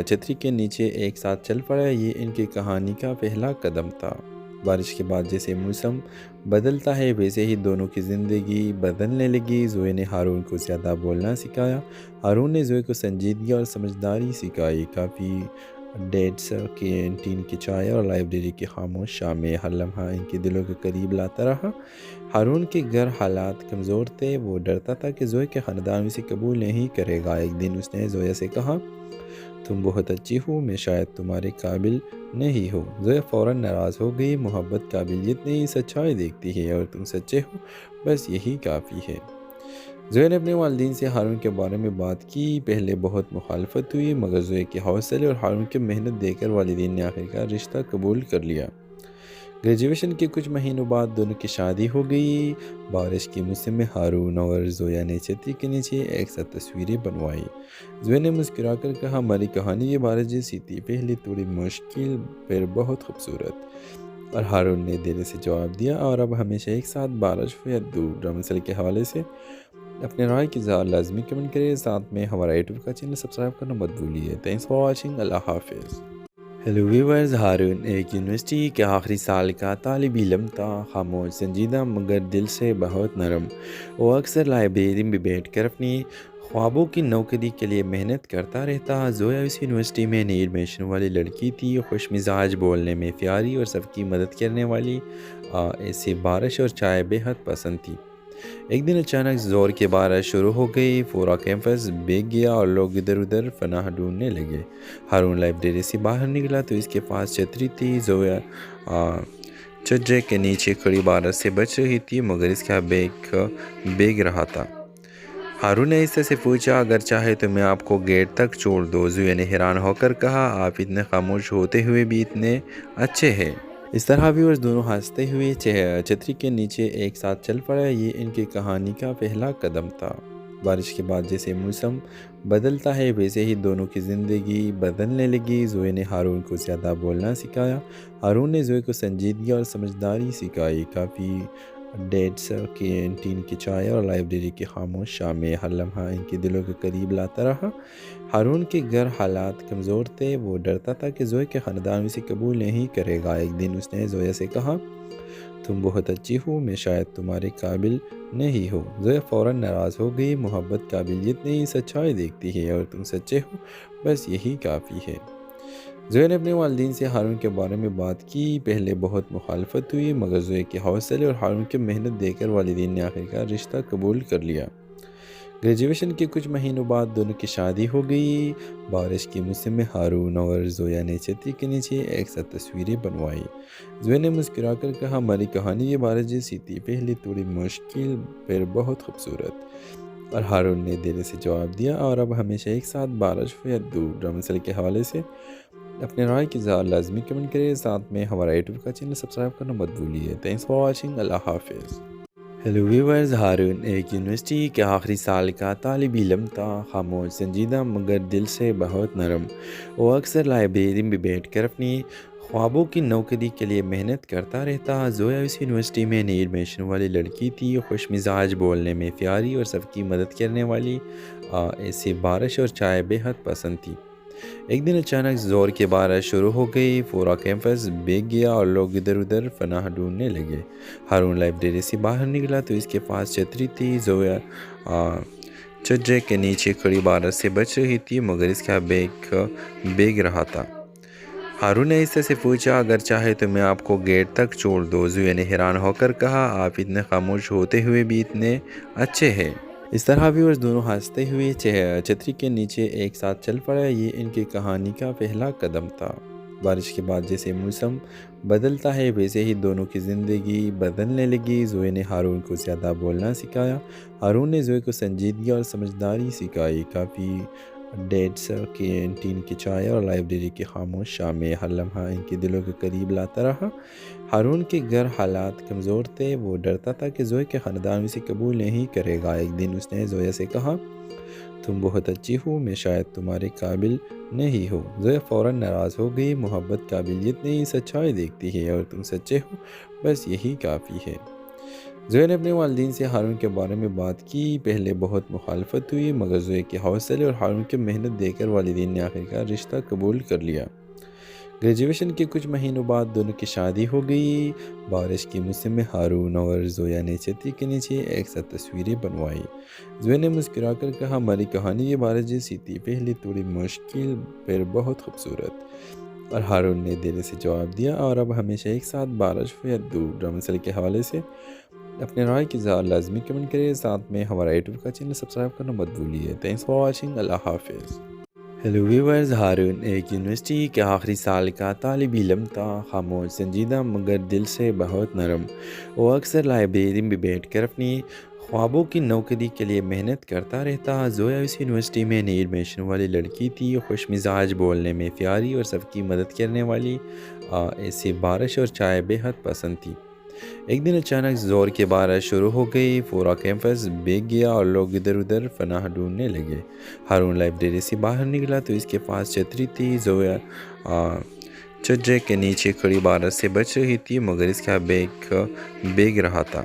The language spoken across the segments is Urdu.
چھتری کے نیچے ایک ساتھ چل پڑا، یہ ان کی کہانی کا پہلا قدم تھا۔ بارش کے بعد جیسے موسم بدلتا ہے ویسے ہی دونوں کی زندگی بدلنے لگی۔ زویا نے ہارون کو زیادہ بولنا سکھایا، ہارون نے زویا کو سنجیدگی اور سمجھداری سکھائی۔ کافی ڈیٹس، کینٹین کی چائے اور لائبریری کی خاموش شامیں، ہر لمحہ ان کے دلوں کے قریب لاتا رہا۔ ہارون کے گھر حالات کمزور تھے، وہ ڈرتا تھا کہ زویا کے خاندان اسے قبول نہیں کرے گا۔ ایک دن اس نے زویا سے کہا، تم بہت اچھی ہو، میں شاید تمہارے قابل نہیں ہوں۔ زویا فوراً ناراض ہو گئی۔ محبت قابلیت نہیں، سچائی دیکھتی ہے، اور تم سچے ہو، بس یہی کافی ہے۔ زویا نے اپنے والدین سے ہارون کے بارے میں بات کی۔ پہلے بہت مخالفت ہوئی، مگر زویا کے حوصلے اور ہارون کی محنت دیکھ کر والدین نے آخرکار رشتہ قبول کر لیا۔ گریجویشن کے کچھ مہینوں بعد دونوں کی شادی ہو گئی۔ بارش کے موسم میں ہارون اور زویا نے چھتری کے نیچے ایک ساتھ تصویریں بنوائی۔ زویا نے مسکرا کر کہا، ہماری کہانی یہ بارش جیسی تھی، پہلے تھوڑی مشکل پھر بہت خوبصورت۔ اور ہارون نے دل سے جواب دیا، اور اب ہمیشہ ایک ساتھ، بارش ہو یا دھوپ۔ ڈرامہ سیل کے حوالے سے اپنے رائے کی اظہار لازمی کمنٹ کریں، ساتھ میں ہمارا یوٹیوب کا چینل سبسکرائب کرنا مت بھولیے۔ تھینکس فار واچنگ، اللہ حافظ۔ ہیلو ویورز، ہارون ایک یونیورسٹی کے آخری سال کا طالب علم تھا، خاموش، سنجیدہ مگر دل سے بہت نرم۔ وہ اکثر لائبریری میں بیٹھ کر اپنی خوابوں کی نوکری کے لیے محنت کرتا رہتا۔ زویا اس یونیورسٹی میں نئی ایڈمیشن والی لڑکی تھی، خوش مزاج، بولنے میں پیاری اور سب کی مدد کرنے والی۔ ایسی بارش اور چائے بے حد پسند تھی۔ ایک دن اچانک زور کی بارش شروع ہو گئی، پورا کیمپس بھیگ گیا اور لوگ ادھر ادھر پناہ ڈھونڈنے لگے۔ ہارون لائبریری سے باہر نکلا تو اس کے پاس چھتری تھی۔ زویا چھجے کے نیچے کھڑی بارش سے بچ رہی تھی، مگر اس کا بیگ بھیگ رہا تھا۔ ہارون نے اس سے پوچھا، اگر چاہے تو میں آپ کو گیٹ تک چھوڑ دوں؟ زویا نے حیران ہو کر کہا، آپ اتنے خاموش ہوتے ہوئے بھی اتنے اچھے ہیں۔ اس طرح بھی دونوں ہنستے ہوئے چھتری کے نیچے ایک ساتھ چل پڑا، یہ ان کی کہانی کا پہلا قدم تھا۔ بارش کے بعد جیسے موسم بدلتا ہے ویسے ہی دونوں کی زندگی بدلنے لگی۔ زویا نے ہارون کو زیادہ بولنا سکھایا، ہارون نے زویا کو سنجیدگی اور سمجھداری سکھائی۔ کافی ڈیٹس، کینٹین کی چائے اور لائبریری کی خاموش شامیں، ہر لمحہ ان کے دلوں کے قریب لاتا رہا۔ ہارون کے گھر حالات کمزور تھے، وہ ڈرتا تھا کہ زویا کے خاندان اسے قبول نہیں کرے گا۔ ایک دن اس نے زویا سے کہا، تم بہت اچھی ہو، میں شاید تمہارے قابل نہیں ہوں۔ زویا فوراً ناراض ہو گئی۔ محبت قابلیت نہیں، سچائی دیکھتی ہے، اور تم سچے ہو، بس یہی کافی ہے۔ زویا نے اپنے والدین سے ہارون کے بارے میں بات کی۔ پہلے بہت مخالفت ہوئی، مگر زویا کے حوصلے اور ہارون کی محنت دیکھ کر والدین نے آخرکار رشتہ قبول کر لیا۔ گریجویشن کے کچھ مہینوں بعد دونوں کی شادی ہو گئی۔ بارش کے موسم میں ہارون اور زویا نے چھتری کے نیچے ایک ساتھ تصویریں بنوائی۔ زویا نے مسکرا کر کہا، ہماری کہانی یہ بارش جیسی تھی، پہلے تھوڑی مشکل پھر بہت خوبصورت۔ اور ہارون نے دل سے جواب دیا، اور اب ہمیشہ ایک ساتھ، بارش ہو یا دھوپ۔ ڈرامہ سیل کے حوالے سے اپنے رائے کی اظہار لازمی کمنٹ کریں، ساتھ میں ہمارا یوٹیوب کا چینل سبسکرائب کرنا مت بھولیے۔ تھینکس فار واچنگ، اللہ حافظ۔ ہیلو ویورز، ہارون ایک یونیورسٹی کے آخری سال کا طالب علم تھا، خاموش، سنجیدہ مگر دل سے بہت نرم۔ وہ اکثر لائبریری میں بیٹھ کر اپنی خوابوں کی نوکری کے لیے محنت کرتا رہتا۔ زویا اس یونیورسٹی میں نئی ایڈمیشن والی لڑکی تھی، خوش مزاج، بولنے میں پیاری اور سب کی مدد کرنے والی۔ ایسی بارش اور چائے بے حد پسند تھی۔ ایک دن اچانک زور کی بارش شروع ہو گئی، پورا کیمپس بھیگ گیا اور لوگ ادھر ادھر پناہ ڈھونڈنے لگے۔ ہارون لائبریری سے باہر نکلا تو اس کے پاس چھتری تھی۔ زویا چھجے کے نیچے کھڑی بارش سے بچ رہی تھی، مگر اس کا بیگ بھیگ رہا تھا۔ ہارون نے اس سے پوچھا، اگر چاہے تو میں آپ کو گیٹ تک چھوڑ دوں؟ زویا نے حیران ہو کر کہا، آپ اتنے خاموش ہوتے ہوئے بھی اتنے اچھے ہیں۔ اس طرح بھی دونوں ہنستے ہوئے چھتری کے نیچے ایک ساتھ چل پڑا، یہ ان کی کہانی کا پہلا قدم تھا۔ بارش کے بعد جیسے موسم بدلتا ہے ویسے ہی دونوں کی زندگی بدلنے لگی۔ زویا نے ہارون کو زیادہ بولنا سکھایا، ہارون نے زویا کو سنجیدگی اور سمجھداری سکھائی۔ کافی ڈیٹس، کینٹین کی چائے اور لائبریری کی خاموش شامیں، ہر لمحہ ان کے دلوں کے قریب لاتا رہا۔ ہارون کے گھر حالات کمزور تھے، وہ ڈرتا تھا کہ زویا کے خاندان اسے قبول نہیں کرے گا۔ ایک دن اس نے زویا سے کہا، تم بہت اچھی ہو، میں شاید تمہارے قابل نہیں ہوں۔ زویا فوراً ناراض ہو گئی۔ محبت قابلیت نہیں، سچائی دیکھتی ہے، اور تم سچے ہو، بس یہی کافی ہے۔ زویا نے اپنے والدین سے ہارون کے بارے میں بات کی۔ پہلے بہت مخالفت ہوئی، مگر زویا کے حوصلے اور ہارون کی محنت دیکھ کر والدین نے آخرکار رشتہ قبول کر لیا۔ گریجویشن کے کچھ مہینوں بعد دونوں کی شادی ہو گئی۔ بارش کے موسم میں ہارون اور زویا نے چھتری کے نیچے ایک ساتھ تصویریں بنوائی۔ زویا نے مسکرا کر کہا، ہماری کہانی یہ بارش جیسی تھی، پہلے تھوڑی مشکل پھر بہت خوبصورت۔ اور ہارون نے دل سے جواب دیا، اور اب ہمیشہ ایک ساتھ، بارش ہو یا دھوپ۔ ڈرامہ سیریل کے حوالے سے اپنے رائے کی اظہار لازمی کمنٹ کریں، ساتھ میں ہمارا یوٹیوب کا چینل سبسکرائب کرنا مت بھولیے۔ تھینکس فار واچنگ، اللہ حافظ۔ ہیلو ویورز، ہارون ایک یونیورسٹی کے آخری سال کا طالب علم تھا، خاموش، سنجیدہ مگر دل سے بہت نرم۔ وہ اکثر لائبریری میں بیٹھ کر اپنی خوابوں کی نوکری کے لیے محنت کرتا رہتا۔ زویا اس یونیورسٹی میں نئی ایڈمیشن والی لڑکی تھی، خوش مزاج، بولنے میں پیاری اور سب کی مدد کرنے والی۔ ایسی بارش اور چائے بے حد پسند تھی۔ ایک دن اچانک زور کی بارش شروع ہو گئی، پورا کیمپس بھیگ گیا اور لوگ ادھر ادھر پناہ ڈھونڈنے لگے۔ ہارون لائبریری سے باہر نکلا تو اس کے پاس چھتری تھی۔ زویا چھجے کے نیچے کھڑی بارش سے بچ رہی تھی، مگر اس کا بیگ بھیگ رہا تھا۔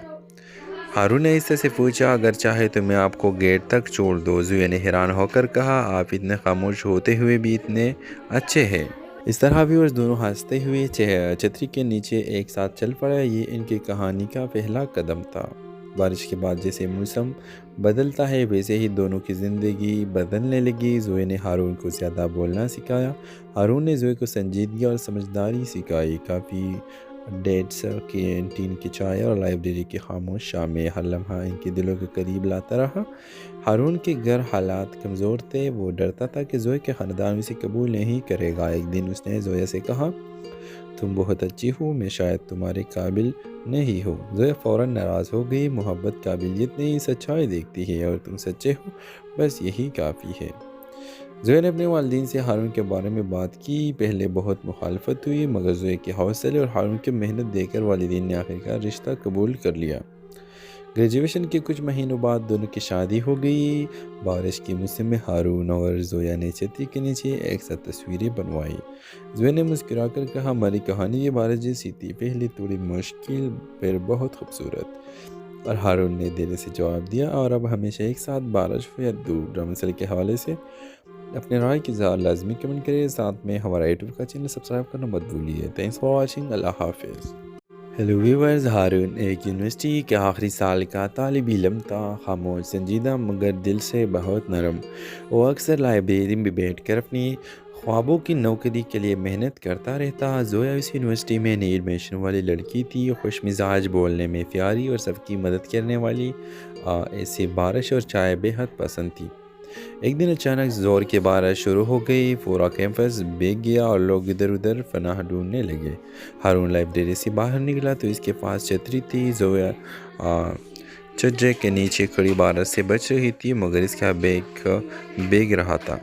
ہارون نے اس سے پوچھا، اگر چاہے تو میں آپ کو گیٹ تک چھوڑ دوں؟ زویا نے حیران ہو کر کہا، آپ اتنے خاموش ہوتے ہوئے بھی اتنے اچھے ہیں۔ اس طرح بھی دونوں ہنستے ہوئے چھتری کے نیچے ایک ساتھ چل پڑے۔ یہ ان کی کہانی کا پہلا قدم تھا۔ بارش کے بعد جیسے موسم بدلتا ہے، ویسے ہی دونوں کی زندگی بدلنے لگی۔ زویا نے ہارون کو زیادہ بولنا سکھایا، ہارون نے زویا کو سنجیدگی اور سمجھداری سکھائی۔ کافی ڈیٹس، کینٹین کی چائے اور لائبریری کی خاموش شامیں، ہر لمحہ ان کے دلوں کے قریب لاتا رہا۔ ہارون کے گھر حالات کمزور تھے، وہ ڈرتا تھا کہ زویا کے خاندان اسے قبول نہیں کرے گا۔ ایک دن اس نے زویا سے کہا، تم بہت اچھی ہو، میں شاید تمہارے قابل نہیں ہوں۔ زویا فوراً ناراض ہو گئی، محبت قابلیت نہیں، سچائی دیکھتی ہے، اور تم سچے ہو، بس یہی کافی ہے۔ زویا نے اپنے والدین سے ہارون کے بارے میں بات کی۔ پہلے بہت مخالفت ہوئی، مگر زویا کے حوصلے اور ہارون کی محنت دیکھ کر والدین نے آخرکار رشتہ قبول کر لیا۔ گریجویشن کے کچھ مہینوں بعد دونوں کی شادی ہو گئی۔ بارش کے موسم میں ہارون اور زویا نے چھتری کے نیچے ایک ساتھ تصویریں بنوائی۔ زویا نے مسکرا کر کہا، ہماری کہانی یہ بارش جیسی تھی، پہلے تھوڑی مشکل پھر بہت خوبصورت۔ اور ہارون نے دل سے جواب دیا، اور اب ہمیشہ ایک ساتھ، بارش ہو یا دھوپ۔ ڈرامہ سیریل کے حوالے سے اپنے رائے کی اظہار لازمی کمنٹ کریں، ساتھ میں ہمارا یوٹیوب کا چینل سبسکرائب کرنا مت بھولیے۔ تھینکس فار واچنگ، اللہ حافظ۔ ہیلو ویورز، ہارون ایک یونیورسٹی کے آخری سال کا طالب علم تھا، خاموش، سنجیدہ مگر دل سے بہت نرم۔ وہ اکثر لائبریری میں بیٹھ کر اپنی خوابوں کی نوکری کے لیے محنت کرتا رہتا۔ زویا اس یونیورسٹی میں نئی ایڈمیشن والی لڑکی تھی، خوش مزاج، بولنے میں پیاری اور سب کی مدد کرنے والی۔ ایسی بارش اور چائے بے حد پسند تھی۔ ایک دن اچانک زور کی بارش شروع ہو گئی، پورا کیمپس بھیگ گیا اور لوگ ادھر ادھر پناہ ڈھونڈنے لگے۔ ہارون لائبریری سے باہر نکلا تو اس کے پاس چھتری تھی۔ زویا چھجے کے نیچے کھڑی بارش سے بچ رہی تھی، مگر اس کا بیگ بھیگ رہا تھا۔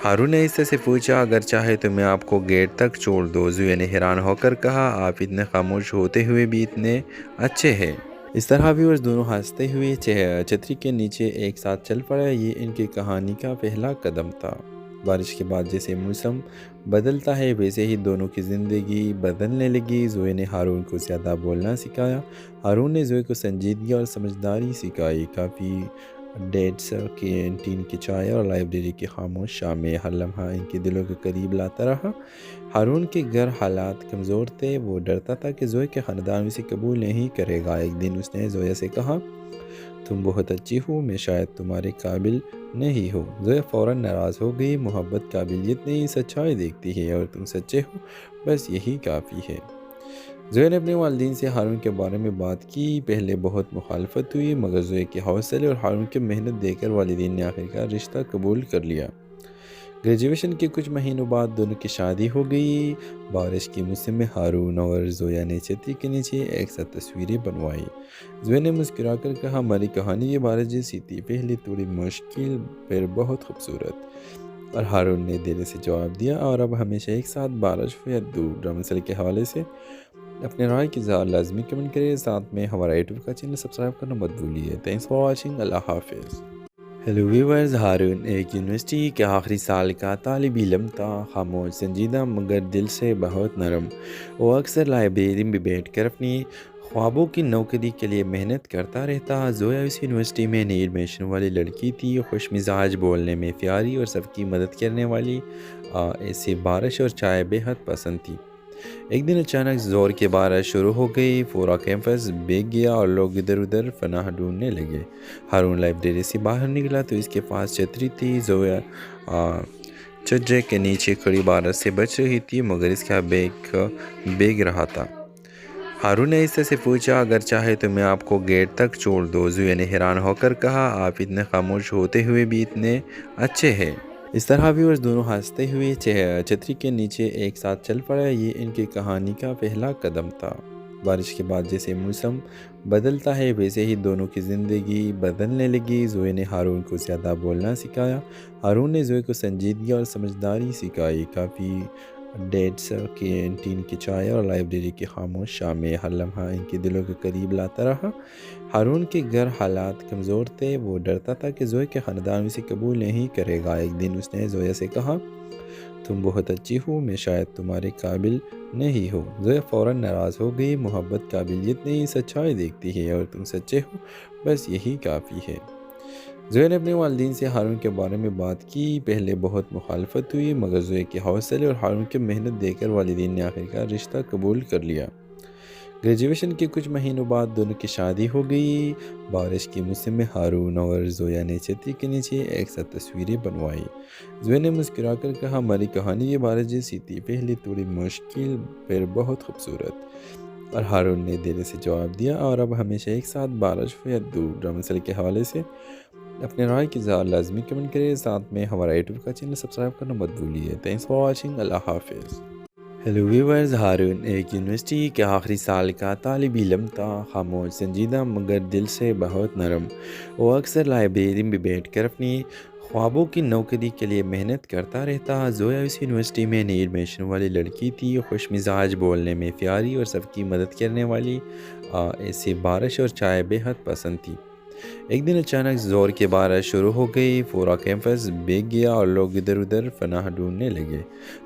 ہارون نے اس سے پوچھا، اگر چاہے تو میں آپ کو گیٹ تک چھوڑ دوں؟ زویا نے حیران ہو کر کہا، آپ اتنے خاموش ہوتے ہوئے بھی اتنے اچھے ہیں۔ اس طرح بھی دونوں ہنستے ہوئے چھتری کے نیچے ایک ساتھ چل پڑے۔ یہ ان کی کہانی کا پہلا قدم تھا۔ بارش کے بعد جیسے موسم بدلتا ہے، ویسے ہی دونوں کی زندگی بدلنے لگی۔ زویا نے ہارون کو زیادہ بولنا سکھایا، ہارون نے زویا کو سنجیدگی اور سمجھداری سکھائی۔ کافی ڈیٹس، کینٹین کی چائے اور لائبریری کی خاموش شامیں، ہر لمحہ ان کے دلوں کے قریب لاتا رہا۔ ہارون کے گھر حالات کمزور تھے، وہ ڈرتا تھا کہ زویا کے خاندان اسے قبول نہیں کرے گا۔ ایک دن اس نے زویا سے کہا، تم بہت اچھی ہو، میں شاید تمہارے قابل نہیں ہوں۔ زویا فوراً ناراض ہو گئی، محبت قابلیت نہیں، سچائی دیکھتی ہے، اور تم سچے ہو، بس یہی کافی ہے۔ زویا نے اپنے والدین سے ہارون کے بارے میں بات کی۔ پہلے بہت مخالفت ہوئی، مگر زویا کے حوصلے اور ہارون کی محنت دیکھ کر والدین نے آخرکار رشتہ قبول کر لیا۔ گریجویشن کے کچھ مہینوں بعد دونوں کی شادی ہو گئی۔ بارش کے موسم میں ہارون اور زویا نے چھتری کے نیچے ایک ساتھ تصویریں بنوائی۔ زویا نے مسکرا کر کہا، ہماری کہانی یہ بارش جیسی تھی، پہلے تھوڑی مشکل پھر بہت خوبصورت۔ اور ہارون نے دل سے جواب دیا، اور اب ہمیشہ ایک ساتھ، بارش ہو یا دھوپ۔ ڈرامہ سیریل کے حوالے سے اپنے رائے کی اظہار لازمی کمنٹ کریں، ساتھ میں ہمارا یوٹیوب کا چینل سبسکرائب کرنا مت بھولیے۔ تھینکس فار واچنگ، اللہ حافظ۔ ہیلو ویورز، ہارون ایک یونیورسٹی کے آخری سال کا طالب علم تھا، خاموش، سنجیدہ مگر دل سے بہت نرم۔ وہ اکثر لائبریری میں بیٹھ کر اپنی خوابوں کی نوکری کے لیے محنت کرتا رہتا۔ زویا اس یونیورسٹی میں نئی ایڈمیشن والی لڑکی تھی، خوش مزاج، بولنے میں پیاری اور سب کی مدد کرنے والی۔ ایسی بارش اور چائے بے حد پسند تھی۔ ایک دن اچانک زور کی بارش شروع ہو گئی، پورا کیمپس بھیگ گیا اور لوگ ادھر ادھر پناہ ڈھونڈنے لگے۔ ہارون لائبریری سے باہر نکلا تو اس کے پاس چھتری تھی۔ زویا چھجے کے نیچے کھڑی بارش سے بچ رہی تھی، مگر اس کا بیگ بھیگ رہا تھا۔ ہارون نے اس سے پوچھا، اگر چاہے تو میں آپ کو گیٹ تک چھوڑ دوں۔ زویا نے حیران ہو کر کہا، آپ اتنے خاموش ہوتے ہوئے بھی اتنے اچھے ہیں۔ اس طرح بھی وہ دونوں ہنستے ہوئے چھتری کے نیچے ایک ساتھ چل پڑے۔ یہ ان کی کہانی کا پہلا قدم تھا۔ بارش کے بعد جیسے موسم بدلتا ہے ویسے ہی دونوں کی زندگی بدلنے لگی۔ زویا نے ہارون کو زیادہ بولنا سکھایا، ہارون نے زویا کو سنجیدگی اور سمجھداری سکھائی۔ کافی ڈیٹس، کینٹین کی چائے اور لائبریری کی خاموش شامیں، ہر لمحہ ان کے دلوں کے قریب لاتا رہا۔ ہارون کے گھر حالات کمزور تھے، وہ ڈرتا تھا کہ زویا کے خاندان اسے قبول نہیں کرے گا۔ ایک دن اس نے زویا سے کہا، تم بہت اچھی ہو، میں شاید تمہارے قابل نہیں ہوں۔ زویا فوراً ناراض ہو گئی۔ محبت قابلیت نہیں، سچائی دیکھتی ہے، اور تم سچے ہو، بس یہی کافی ہے۔ زویا نے اپنے والدین سے ہارون کے بارے میں بات کی۔ پہلے بہت مخالفت ہوئی، مگر زویا کے حوصلے اور ہارون کی محنت دیکھ کر والدین نے آخرکار رشتہ قبول کر لیا۔ گریجویشن کے کچھ مہینوں بعد دونوں کی شادی ہو گئی۔ بارش کے موسم میں ہارون اور زویا نے چھتری کے نیچے ایک ساتھ تصویریں بنوائی۔ زویا نے مسکرا کر کہا، ہماری کہانی یہ بارش جیسی تھی، پہلے تھوڑی مشکل پھر بہت خوبصورت۔ اور ہارون نے دل سے جواب دیا، اور اب ہمیشہ ایک ساتھ، بارش ہو یا دھوپ۔ ڈرامہ سیریل کے حوالے سے اپنے رائے کی اظہار لازمی کمنٹ کریں، ساتھ میں ہمارا یوٹیوب کا چینل سبسکرائب کرنا مت بھولیے۔ تھینکس فار واچنگ، اللہ حافظ۔ ہیلو ویورز، ہارون ایک یونیورسٹی کے آخری سال کا طالب علم تھا، خاموش، سنجیدہ، مگر دل سے بہت نرم۔ وہ اکثر لائبریری میں بیٹھ کر اپنی خوابوں کی نوکری کے لیے محنت کرتا رہتا۔ زویا اس یونیورسٹی میں نئی ایڈمیشن والی لڑکی تھی، خوش مزاج، بولنے میں پیاری اور سب کی مدد کرنے والی۔ ایسی بارش اور چائے بے حد پسند تھی۔ ایک دن اچانک زور کی بارش شروع ہو گئی، پورا کیمپس بھیگ گیا اور لوگ ادھر ادھر پناہ ڈھونڈنے لگے۔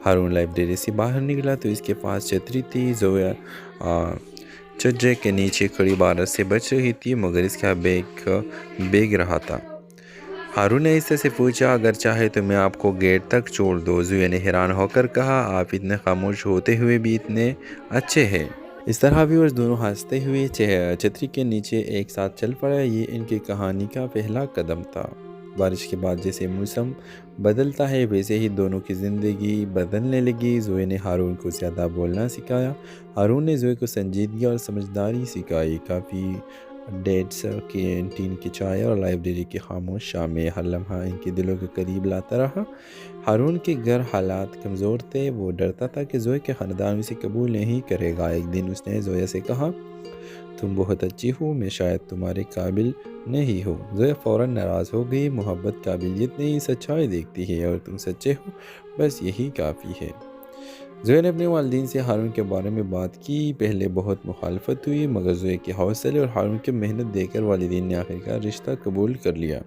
ہارون لائبریری سے باہر نکلا تو اس کے پاس چھتری تھی۔ زویا چھجے کے نیچے کھڑی بارش سے بچ رہی تھی، مگر اس کا بیگ بھیگ رہا تھا۔ ہارون نے اس سے پوچھا، اگر چاہے تو میں آپ کو گیٹ تک چھوڑ دوں۔ زویا نے حیران ہو کر کہا، آپ اتنے خاموش ہوتے ہوئے بھی اتنے اچھے ہیں۔ اس طرح بھی وہ دونوں ہنستے ہوئے چھتری کے نیچے ایک ساتھ چل پڑے۔ یہ ان کی کہانی کا پہلا قدم تھا۔ بارش کے بعد جیسے موسم بدلتا ہے ویسے ہی دونوں کی زندگی بدلنے لگی۔ زویا نے ہارون کو زیادہ بولنا سکھایا، ہارون نے زویا کو سنجیدگی اور سمجھداری سکھائی۔ کافی ڈیٹس، کینٹین کی چائے اور لائبریری کی خاموش شامیں، ہر لمحہ ان کے دلوں کے قریب لاتا رہا۔ ہارون کے گھر حالات کمزور تھے، وہ ڈرتا تھا کہ زویا کے خاندان اسے قبول نہیں کرے گا۔ ایک دن اس نے زویا سے کہا، تم بہت اچھی ہو، میں شاید تمہارے قابل نہیں ہوں۔ زویا فوراً ناراض ہو گئی۔ محبت قابلیت نہیں، سچائی دیکھتی ہے، اور تم سچے ہو، بس یہی کافی ہے۔ زویا نے اپنے والدین سے ہارون کے بارے میں بات کی۔ پہلے بہت مخالفت ہوئی، مگر زویا کے حوصلے اور ہارون کی محنت دیکھ کر والدین نے آخرکار رشتہ قبول کر لیا۔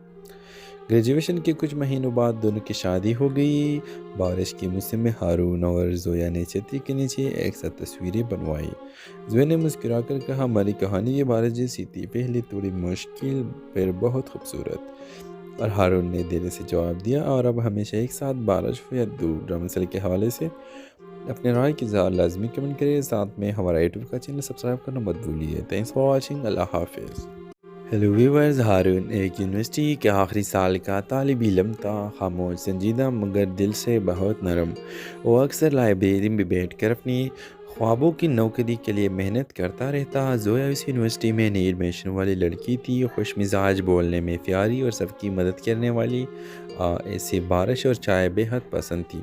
گریجویشن کے کچھ مہینوں بعد دونوں کی شادی ہو گئی۔ بارش کے موسم میں ہارون اور زویا نے چھتری کے نیچے ایک ساتھ تصویریں بنوائی۔ زویا نے مسکرا کر کہا، ہماری کہانی یہ بارش جیسی تھی، پہلے تھوڑی مشکل پھر بہت خوبصورت۔ اور ہارون نے دل سے جواب دیا، اور اب ہمیشہ ایک ساتھ، بارش ہو یا دھوپ۔ ڈرامہ سیریل کے حوالے سے اپنے رائے کی اظہار لازمی کمنٹ کریں، ساتھ میں ہمارا یوٹیوب کا چینل سبسکرائب کرنا مت بھولیے۔ تھینکس فار واچنگ، اللہ حافظ۔ ہیلو ویورز، ہارون ایک یونیورسٹی کے آخری سال کا طالب علم تھا، خاموش، سنجیدہ، مگر دل سے بہت نرم۔ وہ اکثر لائبریری میں بیٹھ کر اپنی خوابوں کی نوکری کے لیے محنت کرتا رہتا۔ زویا اس یونیورسٹی میں نئی ایڈمیشن والی لڑکی تھی، خوش مزاج، بولنے میں پیاری اور سب کی مدد کرنے والی۔ ایسی بارش اور چائے بے حد پسند تھی۔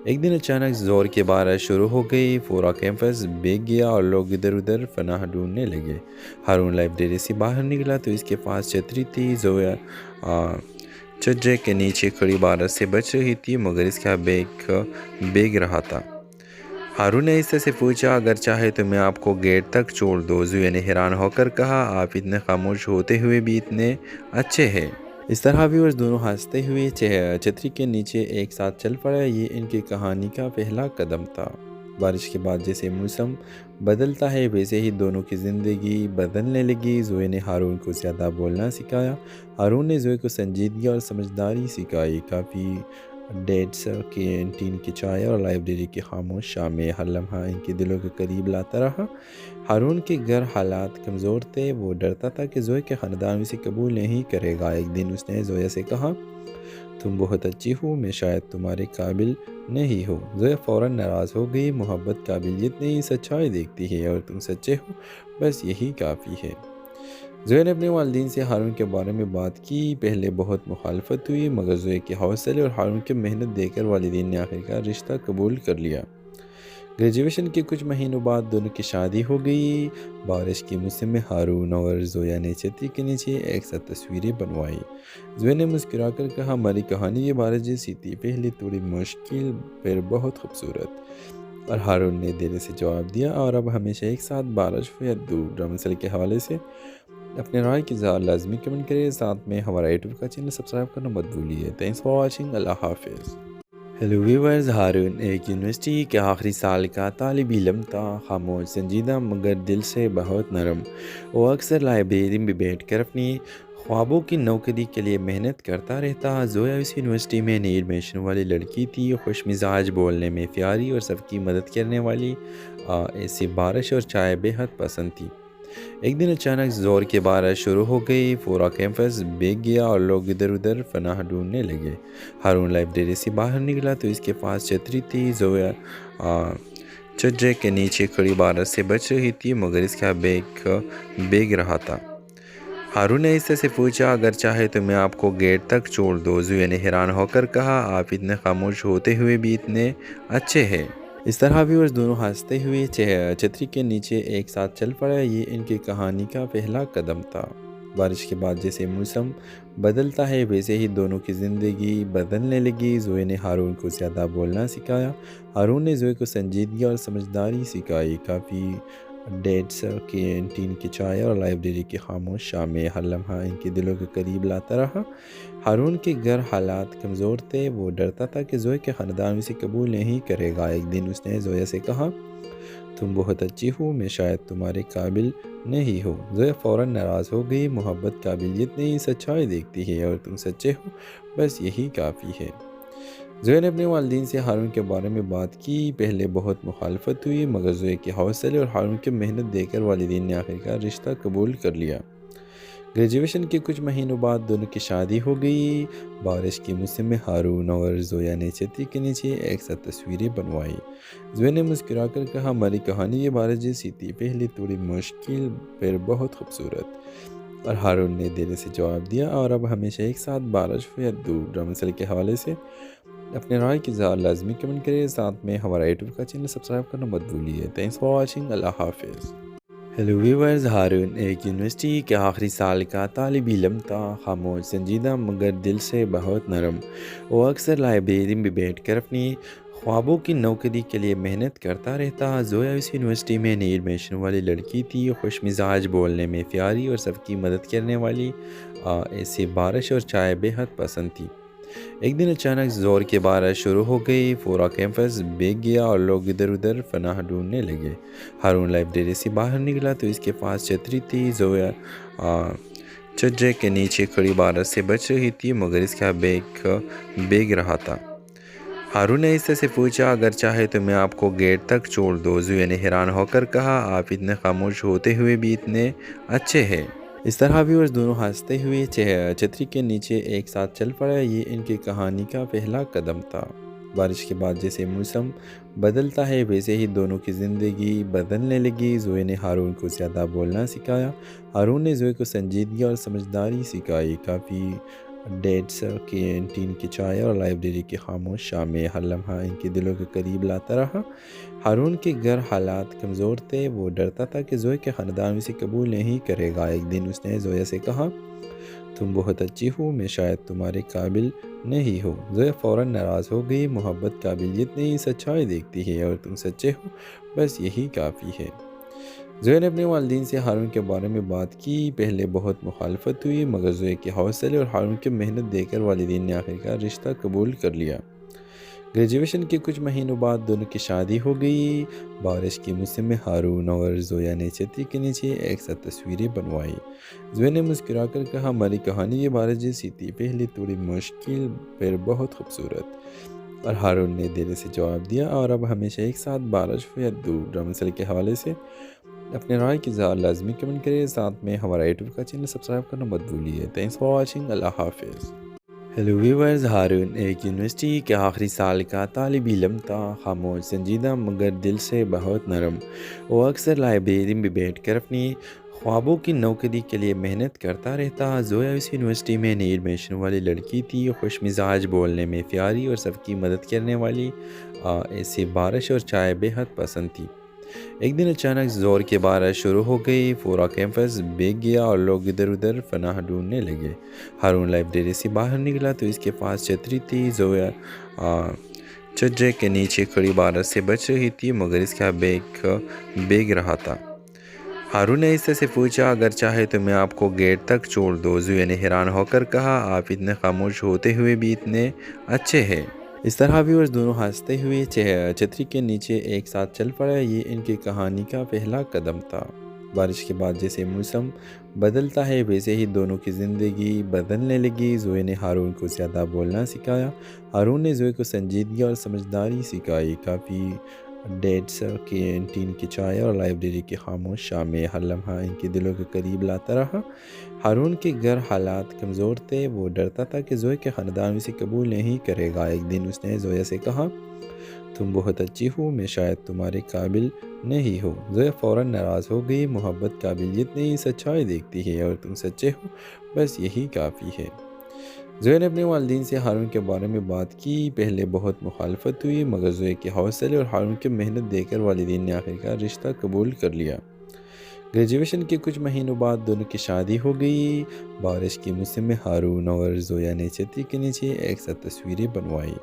ایک دن اچانک زور کی بارش شروع ہو گئی، پورا کیمپس بھیگ گیا اور لوگ ادھر ادھر پناہ ڈھونڈنے لگے۔ ہارون لائبریری سے باہر نکلا تو اس کے پاس چھتری تھی۔ زویا چھجے کے نیچے کھڑی بارش سے بچ رہی تھی، مگر اس کا بیگ بھیگ رہا تھا۔ ہارون نے اس سے پوچھا، اگر چاہے تو میں آپ کو گیٹ تک چھوڑ دوں۔ زویا نے حیران ہو کر کہا، آپ اتنے خاموش ہوتے ہوئے بھی اتنے اچھے ہیں۔ اس طرح بھی وہ دونوں ہنستے ہوئے چھتری کے نیچے ایک ساتھ چل پڑے۔ یہ ان کی کہانی کا پہلا قدم تھا۔ بارش کے بعد جیسے موسم بدلتا ہے ویسے ہی دونوں کی زندگی بدلنے لگی۔ زوئے نے ہارون کو زیادہ بولنا سکھایا، ہارون نے زوئے کو سنجیدگی اور سمجھداری سکھائی۔ کافی ڈیٹس کینٹین کی چائے اور لائبریری کی خاموش شامیں ہر لمحہ ان کے دلوں کے قریب لاتا رہا۔ ہارون کے گھر حالات کمزور تھے، وہ ڈرتا تھا کہ زوئے کے خاندان اسے قبول نہیں کرے گا۔ ایک دن اس نے زویا سے کہا، تم بہت اچھی ہو، میں شاید تمہارے قابل نہیں ہوں۔ زویا فوراً ناراض ہو گئی۔ محبت قابلیت نہیں، سچائی دیکھتی ہے، اور تم سچے ہو، بس یہی کافی ہے۔ زویا نے اپنے والدین سے ہارون کے بارے میں بات کی۔ پہلے بہت مخالفت ہوئی، مگر زویا کے حوصلے اور ہارون کی محنت دیکھ کر والدین نے آخرکار رشتہ قبول کر لیا۔ گریجویشن کے کچھ مہینوں بعد دونوں کی شادی ہو گئی۔ بارش کے موسم میں ہارون اور زویا نے چھتری کے نیچے ایک ساتھ تصویریں بنوائی۔ زویا نے مسکرا کر کہا، ہماری کہانی یہ بارش جیسی تھی، پہلے تھوڑی مشکل پھر بہت خوبصورت۔ اور ہارون نے دل سے جواب دیا، اور اب ہمیشہ ایک ساتھ، بارش ہو یا دھوپ۔ ڈرامہ مسئلے کے حوالے سے اپنے رائے کی اظہار لازمی کمنٹ کریں، ساتھ میں ہمارا یوٹیوب کا چینل سبسکرائب کرنا مت بھولیے۔ تھینکس فار واچنگ، اللہ حافظ۔ ہیلو ویورز، ہارون ایک یونیورسٹی کے آخری سال کا طالب علم تھا، خاموش، سنجیدہ مگر دل سے بہت نرم۔ وہ اکثر لائبریری میں بیٹھ کر اپنی خوابوں کی نوکری کے لیے محنت کرتا رہتا۔ زویا اس یونیورسٹی میں نئی ایڈمیشن والی لڑکی تھی، خوش مزاج، بولنے میں پیاری اور سب کی مدد کرنے والی۔ ایسی بارش اور چائے بے حد پسند تھی۔ ایک دن اچانک زور کی بارش شروع ہو گئی، پورا کیمپس بھیگ گیا اور لوگ ادھر ادھر پناہ ڈھونڈنے لگے۔ ہارون لائبریری سے باہر نکلا تو اس کے پاس چھتری تھی۔ زویا چھجے کے نیچے کھڑی بارش سے بچ رہی تھی، مگر اس کا بیگ بھیگ رہا تھا۔ ہارون نے اس سے پوچھا، اگر چاہے تو میں آپ کو گیٹ تک چھوڑ دوں؟ زویا نے حیران ہو کر کہا، آپ اتنے خاموش ہوتے ہوئے بھی اتنے اچھے ہیں۔ اس طرح ویورز دونوں ہنستے ہوئے چھتری کے نیچے ایک ساتھ چل پڑے۔ یہ ان کی کہانی کا پہلا قدم تھا۔ بارش کے بعد جیسے موسم بدلتا ہے ویسے ہی دونوں کی زندگی بدلنے لگی۔ زوئے نے ہارون کو زیادہ بولنا سکھایا، ہارون نے زوئے کو سنجیدگی اور سمجھداری سکھائی۔ کافی ڈیٹس کینٹین کی چائے اور لائبریری کی خاموش شامیں ہر لمحہ ان کے دلوں کے قریب لاتا رہا۔ ہارون کے گھر حالات کمزور تھے، وہ ڈرتا تھا کہ زویا کے خاندان اسے قبول نہیں کرے گا۔ ایک دن اس نے زویا سے کہا، تم بہت اچھی ہو، میں شاید تمہارے قابل نہیں ہوں۔ زویا فوراً ناراض ہو گئی۔ محبت قابلیت نہیں، سچائی دیکھتی ہے، اور تم سچے ہو، بس یہی کافی ہے۔ زویا نے اپنے والدین سے ہارون کے بارے میں بات کی۔ پہلے بہت مخالفت ہوئی، مگر زویا کے حوصلے اور ہارون کی محنت دیکھ کر والدین نے آخرکار رشتہ قبول کر لیا۔ گریجویشن کے کچھ مہینوں بعد دونوں کی شادی ہو گئی۔ بارش کے موسم میں ہارون اور زویا نے چھتری کے نیچے ایک ساتھ تصویریں بنوائی۔ زویا نے مسکرا کر کہا، ہماری کہانی یہ بارش جیسی تھی، پہلے تھوڑی مشکل پھر بہت خوبصورت۔ اور ہارون نے دل سے جواب دیا، اور اب ہمیشہ ایک ساتھ، بارش ہو یا دھوپ۔ ڈرامہ مسئلے کے حوالے سے اپنے رائے کی اظہار لازمی کمنٹ کریں، ساتھ میں ہمارا یوٹیوب کا چینل سبسکرائب کرنا مت بھولیے۔ تھینکس فار واچنگ، اللہ حافظ۔ ہیلو ویورز، ہارون ایک یونیورسٹی کے آخری سال کا طالب علم تھا، خاموش، سنجیدہ مگر دل سے بہت نرم۔ وہ اکثر لائبریری میں بیٹھ کر اپنی خوابوں کی نوکری کے لیے محنت کرتا رہتا۔ زویا اس یونیورسٹی میں نئی ایڈمیشن والی لڑکی تھی، خوش مزاج، بولنے میں پیاری اور سب کی مدد کرنے والی۔ ایسی بارش اور چائے بے حد پسند تھی۔ ایک دن اچانک زور کی بارش شروع ہو گئی، پورا کیمپس بھیگ گیا اور لوگ ادھر ادھر پناہ ڈھونڈنے لگے۔ ہارون لائبریری سے باہر نکلا تو اس کے پاس چھتری تھی۔ زویا چھجے کے نیچے کھڑی بارش سے بچ رہی تھی، مگر اس کا بیگ بھیگ رہا تھا۔ ہارون نے اس سے پوچھا، اگر چاہے تو میں آپ کو گیٹ تک چھوڑ دوں؟ زویا نے حیران ہو کر کہا، آپ اتنے خاموش ہوتے ہوئے بھی اتنے اچھے ہیں۔ اس طرح ویورز دونوں ہنستے ہوئے چھتری کے نیچے ایک ساتھ چل پڑے۔ یہ ان کی کہانی کا پہلا قدم تھا۔ بارش کے بعد جیسے موسم بدلتا ہے ویسے ہی دونوں کی زندگی بدلنے لگی۔ زویا نے ہارون کو زیادہ بولنا سکھایا، ہارون نے زویا کو سنجیدگی اور سمجھداری سکھائی۔ کافی ڈیٹس کینٹین کی چائے اور لائبریری کی خاموش شامیں ہر لمحہ ان کے دلوں کے قریب لاتا رہا۔ ہارون کے گھر حالات کمزور تھے، وہ ڈرتا تھا کہ زویا کے خاندان اسے قبول نہیں کرے گا۔ ایک دن اس نے زویا سے کہا، تم بہت اچھی ہو، میں شاید تمہارے قابل نہیں ہوں۔ زویا فوراً ناراض ہو گئی۔ محبت قابلیت نہیں، سچائی دیکھتی ہے، اور تم سچے ہو، بس یہی کافی ہے۔ زویا نے اپنے والدین سے ہارون کے بارے میں بات کی۔ پہلے بہت مخالفت ہوئی، مگر زویا کے حوصلے اور ہارون کی محنت دیکھ کر والدین نے آخرکار رشتہ قبول کر لیا۔ گریجویشن کے کچھ مہینوں بعد دونوں کی شادی ہو گئی۔ بارش کے موسم میں ہارون اور زویا نے چھتری کے نیچے ایک ساتھ تصویریں بنوائی۔ زویا نے مسکرا کر کہا، ہماری کہانی یہ بارش جیسی تھی، پہلے تھوڑی مشکل پھر بہت خوبصورت۔ اور ہارون نے دل سے جواب دیا، اور اب ہمیشہ ایک ساتھ، بارش ہو یا دھوپ۔ ڈرامہ سیل کے حوالے سے اپنے رائے کی اظہار لازمی کمنٹ کریں، ساتھ میں ہمارا یوٹیوب کا چینل سبسکرائب کرنا مت بھولیے۔ تھینکس فار واچنگ، اللہ حافظ۔ ہیلو ویورز، ہارون ایک یونیورسٹی کے آخری سال کا طالب علم تھا، خاموش، سنجیدہ مگر دل سے بہت نرم۔ وہ اکثر لائبریری میں بیٹھ کر اپنی خوابوں کی نوکری کے لیے محنت کرتا رہتا۔ زویا اس یونیورسٹی میں نئی ایڈمیشن والی لڑکی تھی، خوش مزاج، بولنے میں پیاری اور سب کی مدد کرنے والی۔ ایسی بارش اور چائے بے حد پسند تھی۔ ایک دن اچانک زور کی بارش شروع ہو گئی، پورا کیمپس بھیگ گیا اور لوگ ادھر ادھر پناہ ڈھونڈنے لگے۔ ہارون لائبریری سے باہر نکلا تو اس کے پاس چھتری تھی۔ زویا چھجے کے نیچے کھڑی بارش سے بچ رہی تھی، مگر اس کا بیگ بھیگ رہا تھا۔ ہارون نے اس سے پوچھا، اگر چاہے تو میں آپ کو گیٹ تک چھوڑ دوں؟ زویا نے حیران ہو کر کہا، آپ اتنے خاموش ہوتے ہوئے بھی اتنے اچھے ہیں۔ اس طرح بھی وہ دونوں ہنستے ہوئے چھتری کے نیچے ایک ساتھ چل پڑے۔ یہ ان کی کہانی کا پہلا قدم تھا۔ بارش کے بعد جیسے موسم بدلتا ہے، ویسے ہی دونوں کی زندگی بدلنے لگی۔ زویا نے ہارون کو زیادہ بولنا سکھایا، ہارون نے زویا کو سنجیدگی اور سمجھداری سکھائی۔ کافی ڈیٹس، کینٹین کی چائے اور لائبریری کی خاموش شامیں، ہر لمحہ ان کے دلوں کے قریب لاتا رہا۔ ہارون کے گھر حالات کمزور تھے، وہ ڈرتا تھا کہ زویا کے خاندان اسے قبول نہیں کرے گا۔ ایک دن اس نے زویا سے کہا، تم بہت اچھی ہو، میں شاید تمہارے قابل نہیں ہوں۔ زویا فوراً ناراض ہو گئی، محبت قابلیت نہیں، سچائی دیکھتی ہے، اور تم سچے ہو، بس یہی کافی ہے۔ زویا نے اپنے والدین سے ہارون کے بارے میں بات کی۔ پہلے بہت مخالفت ہوئی، مگر زویا کے حوصلے اور ہارون کی محنت دیکھ کر والدین نے آخرکار رشتہ قبول کر لیا۔ گریجویشن کے کچھ مہینوں بعد دونوں کی شادی ہو گئی۔ بارش کے موسم میں ہارون اور زویا نے چھتری کے نیچے ایک ساتھ تصویریں بنوائی۔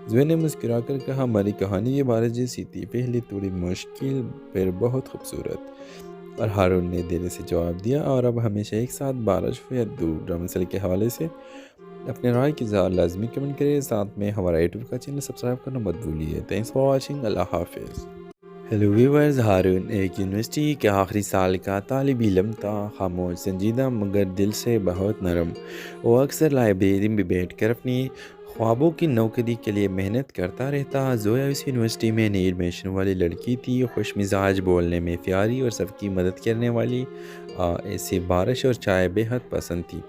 زویا نے مسکرا کر کہا، ہماری کہانی یہ بارش جیسی تھی، پہلے تھوڑی مشکل پھر بہت خوبصورت۔ اور ہارون نے دل سے جواب دیا، اور اب ہمیشہ ایک ساتھ، بارش ہو یا دھوپ۔ ڈرامہ سیل کے حوالے سے اپنے رائے کی اظہار لازمی کمنٹ کریں، ساتھ میں ہمارا یوٹیوب کا چینل سبسکرائب کرنا مت بھولیے۔ تھینکس فار واچنگ، اللہ حافظ۔ ہیلو ویورز، ہارون ایک یونیورسٹی کے آخری سال کا طالب علم تھا، خاموش، سنجیدہ مگر دل سے بہت نرم۔ وہ اکثر لائبریری میں بیٹھ کر اپنی خوابوں کی نوکری کے لیے محنت کرتا رہتا۔ زویا اس یونیورسٹی میں نئی ایڈمیشن والی لڑکی تھی، خوش مزاج، بولنے میں پیاری اور سب کی مدد کرنے والی۔ ایسی بارش اور چائے بے حد پسند تھی۔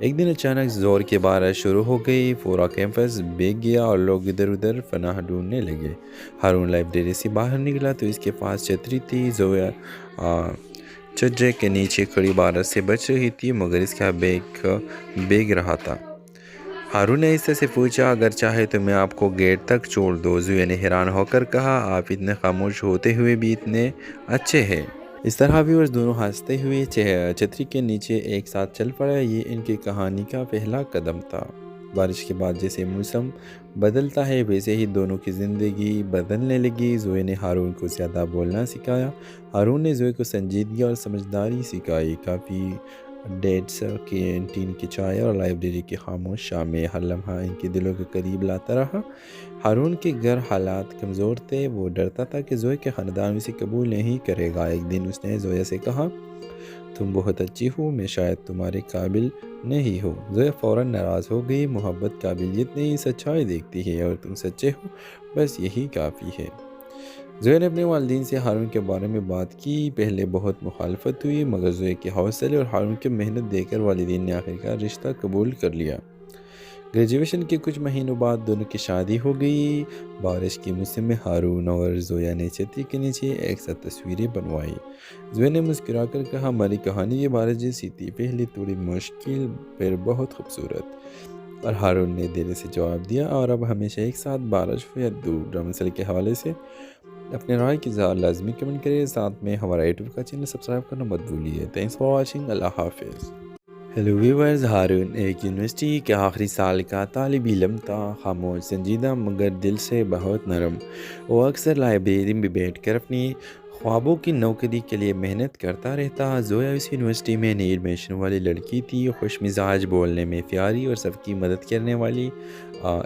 ایک دن اچانک زور کی بارش شروع ہو گئی، پورا کیمپس بھیگ گیا اور لوگ ادھر ادھر پناہ ڈھونڈنے لگے۔ ہارون لائبریری سے باہر نکلا تو اس کے پاس چھتری تھی۔ زویا چھجے کے نیچے کھڑی بارش سے بچ رہی تھی، مگر اس کا بیگ بھیگ رہا تھا۔ ہارون نے اس سے پوچھا، اگر چاہے تو میں آپ کو گیٹ تک چھوڑ دوں؟ زویا نے حیران ہو کر کہا، آپ اتنے خاموش ہوتے ہوئے بھی اتنے اچھے ہیں۔ اس طرح بھی وہ دونوں ہنستے ہوئے چھتری کے نیچے ایک ساتھ چل پڑے۔ یہ ان کی کہانی کا پہلا قدم تھا۔ بارش کے بعد جیسے موسم بدلتا ہے، ویسے ہی دونوں کی زندگی بدلنے لگی۔ زویا نے ہارون کو زیادہ بولنا سکھایا، ہارون نے زویا کو سنجیدگی اور سمجھداری سکھائی۔ کافی ڈیٹس، کینٹین کی چائے اور لائبریری کی خاموش شامیں، ہر لمحہ ان کے دلوں کے قریب لاتا رہا۔ ہارون کے گھر حالات کمزور تھے، وہ ڈرتا تھا کہ زویا کے خاندان اسے قبول نہیں کرے گا۔ ایک دن اس نے زویا سے کہا، تم بہت اچھی ہو، میں شاید تمہارے قابل نہیں ہوں۔ زویا فوراً ناراض ہو گئی، محبت قابلیت نہیں، سچائی دیکھتی ہے، اور تم سچے ہو، بس یہی کافی ہے۔ زویا نے اپنے والدین سے ہارون کے بارے میں بات کی۔ پہلے بہت مخالفت ہوئی، مگر زویا کے حوصلے اور ہارون کی محنت دیکھ کر والدین نے آخرکار رشتہ قبول کر لیا۔ گریجویشن کے کچھ مہینوں بعد دونوں کی شادی ہو گئی۔ بارش کے موسم میں ہارون اور زویا نے چھتری کے نیچے ایک ساتھ تصویریں بنوائی۔ زویا نے مسکرا کر کہا، ہماری کہانی یہ بارش جیسی تھی، پہلے تھوڑی مشکل پھر بہت خوبصورت۔ اور ہارون نے دل سے جواب دیا، اور اب ہمیشہ ایک ساتھ، بارش ہو یا دھوپ۔ ڈرامہ سیل کے حوالے سے اپنے رائے کی اظہار لازمی کمنٹ کریں، ساتھ میں ہمارا یوٹیوب کا چینل سبسکرائب کرنا مت بھولیے۔ تھینکس فار واچنگ، اللہ حافظ۔ ہیلو ویورز، ہارون ایک یونیورسٹی کے آخری سال کا طالب علم تھا، خاموش، سنجیدہ مگر دل سے بہت نرم۔ وہ اکثر لائبریری میں بیٹھ کر اپنی خوابوں کی نوکری کے لیے محنت کرتا رہتا۔ زویا اس یونیورسٹی میں نئی ایڈمیشن والی لڑکی تھی، خوش مزاج، بولنے میں پیاری اور سب کی مدد کرنے والی۔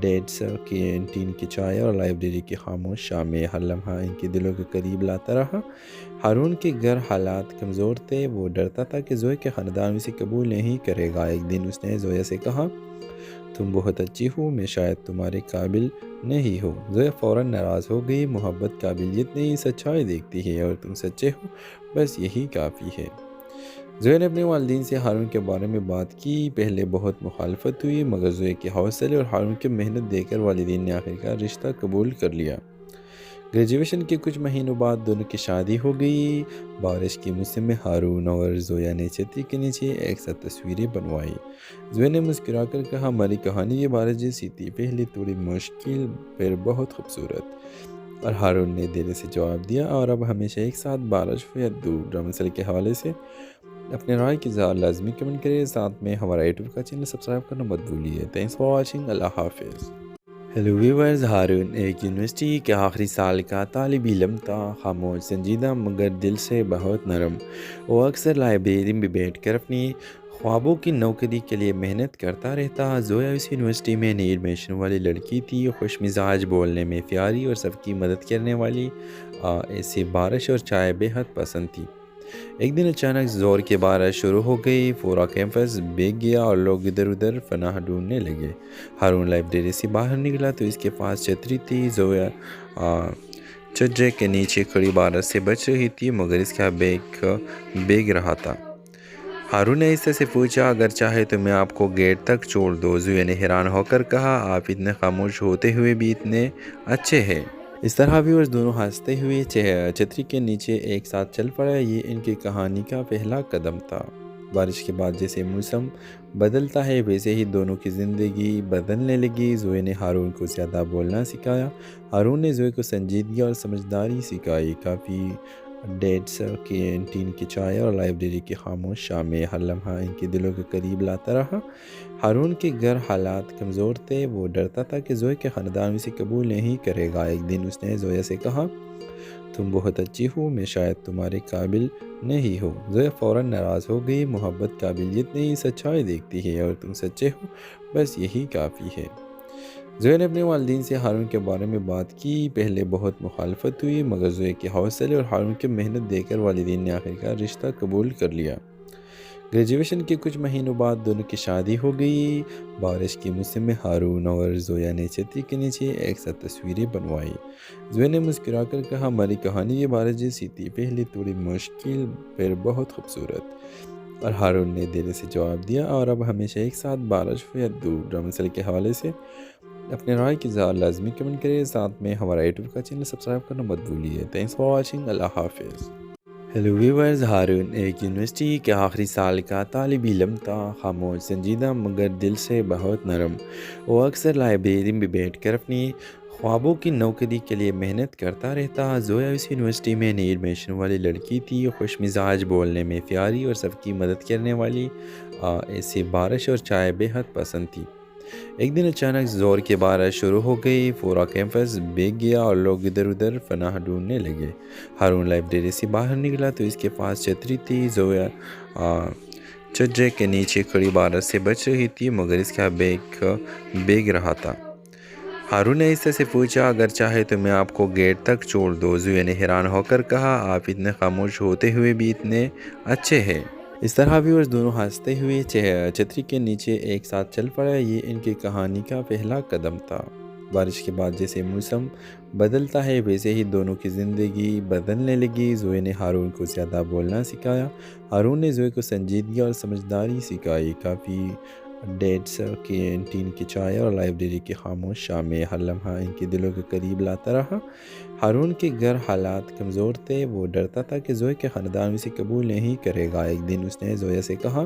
ڈیٹس کینٹین کی چائے اور لائبریری کی خاموش شامیں ہر لمحہ ان کے دلوں کے قریب لاتا رہا۔ ہارون کے گھر حالات کمزور تھے، وہ ڈرتا تھا کہ زویا کے خاندان اسے قبول نہیں کرے گا۔ ایک دن اس نے زویا سے کہا، تم بہت اچھی ہو، میں شاید تمہارے قابل نہیں ہوں۔ زویا فوراً ناراض ہو گئی۔ محبت قابلیت نہیں، سچائی دیکھتی ہے، اور تم سچے ہو، بس یہی کافی ہے۔ زویا نے اپنے والدین سے ہارون کے بارے میں بات کی۔ پہلے بہت مخالفت ہوئی، مگر زویا کے حوصلے اور ہارون کی محنت دیکھ کر والدین نے آخرکار رشتہ قبول کر لیا۔ گریجویشن کے کچھ مہینوں بعد دونوں کی شادی ہو گئی۔ بارش کے موسم میں ہارون اور زویا نے چھتری کے نیچے ایک ساتھ تصویریں بنوائی۔ زویا نے مسکرا کر کہا، ہماری کہانی یہ بارش جیسی تھی، پہلے تھوڑی مشکل پھر بہت خوبصورت۔ اور ہارون نے دل سے جواب دیا، اور اب ہمیشہ ایک ساتھ، بارش ہو یا دھوپ۔ ڈرامہ سیریل کے حوالے سے اپنے رائے کی اظہار لازمی کمنٹ کریں، ساتھ میں ہمارا یوٹیوب کا چینل سبسکرائب کرنا مت بھولیے۔ تھینکس فار واچنگ، اللہ حافظ۔ ہیلو ویورز، ہارون ایک یونیورسٹی کے آخری سال کا طالب علم تھا، خاموش، سنجیدہ مگر دل سے بہت نرم۔ وہ اکثر لائبریری میں بیٹھ کر اپنی خوابوں کی نوکری کے لیے محنت کرتا رہتا۔ زویا اس یونیورسٹی میں نئی ایڈمیشن والی لڑکی تھی، خوش مزاج، بولنے میں پیاری اور سب کی مدد کرنے والی۔ ایسے بارش اور چائے بے حد پسند تھی۔ ایک دن اچانک زور کی بارش شروع ہو گئی، پورا کیمپس بھیگ گیا اور لوگ ادھر ادھر پناہ ڈھونڈنے لگے۔ ہارون لائبریری سے باہر نکلا تو اس کے پاس چھتری تھی۔ زویا چھجے کے نیچے کھڑی بارش سے بچ رہی تھی، مگر اس کا بیگ بھیگ رہا تھا۔ ہارون نے آہستہ سے پوچھا، اگر چاہے تو میں آپ کو گیٹ تک چھوڑ دوں؟ زویا نے حیران ہو کر کہا، آپ اتنے خاموش ہوتے ہوئے بھی اتنے اچھے ہیں۔ اس طرح ویورز دونوں ہنستے ہوئے چھتری کے نیچے ایک ساتھ چل پڑے۔ یہ ان کی کہانی کا پہلا قدم تھا۔ بارش کے بعد جیسے موسم بدلتا ہے، ویسے ہی دونوں کی زندگی بدلنے لگی۔ زویا نے ہارون کو زیادہ بولنا سکھایا، ہارون نے زویا کو سنجیدگی اور سمجھداری سکھائی۔ کافی ڈیٹس کینٹین کی چائے اور لائبریری کی خاموش شامیں ہر لمحہ ان کے دلوں کے قریب لاتا رہا۔ ہارون کے گھر حالات کمزور تھے، وہ ڈرتا تھا کہ زویا کے خاندان اسے قبول نہیں کرے گا۔ ایک دن اس نے زویا سے کہا، تم بہت اچھی ہو، میں شاید تمہارے قابل نہیں ہوں۔ زویا فوراً ناراض ہو گئی۔ محبت قابلیت نہیں، سچائی دیکھتی ہے، اور تم سچے ہو، بس یہی کافی ہے۔ زویا نے اپنے والدین سے ہارون کے بارے میں بات کی۔ پہلے بہت مخالفت ہوئی، مگر زویا کے حوصلے اور ہارون کی محنت دیکھ کر والدین نے آخرکار رشتہ قبول کر لیا۔ گریجویشن کے کچھ مہینوں بعد دونوں کی شادی ہو گئی۔ بارش کے موسم میں ہارون اور زویا نے چھتری کے نیچے ایک ساتھ تصویریں بنوائی۔ زویا نے مسکرا کر کہا، ہماری کہانی یہ بارش جیسی تھی، پہلے تھوڑی مشکل پھر بہت خوبصورت۔ اور ہارون نے دل سے جواب دیا، اور اب ہمیشہ ایک ساتھ، بارش ہو یا دھوپ۔ ڈرامہ سیریل کے حوالے سے اپنے رائے کی اظہار لازمی کمنٹ کریں، ساتھ میں ہمارا یوٹیوب کا چینل سبسکرائب کرنا مت بھولیے۔ تھینکس فار واچنگ، اللہ حافظ۔ ہیلو ویورز، ہارون ایک یونیورسٹی کے آخری سال کا طالب علم تھا، خاموش، سنجیدہ مگر دل سے بہت نرم۔ وہ اکثر لائبریری میں بیٹھ کر اپنی خوابوں کی نوکری کے لیے محنت کرتا رہتا۔ زویا اس یونیورسٹی میں نئی ایڈمیشن والی لڑکی تھی، خوش مزاج، بولنے میں پیاری اور سب کی مدد کرنے والی۔ ایسے بارش اور چائے بے حد پسند تھی۔ ایک دن اچانک زور کی بارش شروع ہو گئی، پورا کیمپس بھیگ گیا اور لوگ ادھر ادھر پناہ ڈھونڈنے لگے۔ ہارون لائبریری سے باہر نکلا تو اس کے پاس چھتری تھی۔ زویا چھجے کے نیچے کھڑی بارش سے بچ رہی تھی، مگر اس کا بیگ بھیگ رہا تھا۔ ہارون نے آہستہ سے پوچھا، اگر چاہے تو میں آپ کو گیٹ تک چھوڑ دوں؟ زویا نے حیران ہو کر کہا، آپ اتنے خاموش ہوتے ہوئے بھی اتنے اچھے ہیں۔ اس طرح ویورز دونوں ہنستے ہوئے چھتری کے نیچے ایک ساتھ چل پڑے۔ یہ ان کی کہانی کا پہلا قدم تھا۔ بارش کے بعد جیسے موسم بدلتا ہے، ویسے ہی دونوں کی زندگی بدلنے لگی۔ زویا نے ہارون کو زیادہ بولنا سکھایا، ہارون نے زویا کو سنجیدگی اور سمجھداری سکھائی۔ کافی ڈیٹس کینٹین کی چائے اور لائبریری کی خاموش شامیں ہر لمحہ ان کے دلوں کے قریب لاتا رہا۔ ہارون کے گھر حالات کمزور تھے، وہ ڈرتا تھا کہ زویا کے خاندان اسے قبول نہیں کرے گا۔ ایک دن اس نے زویا سے کہا،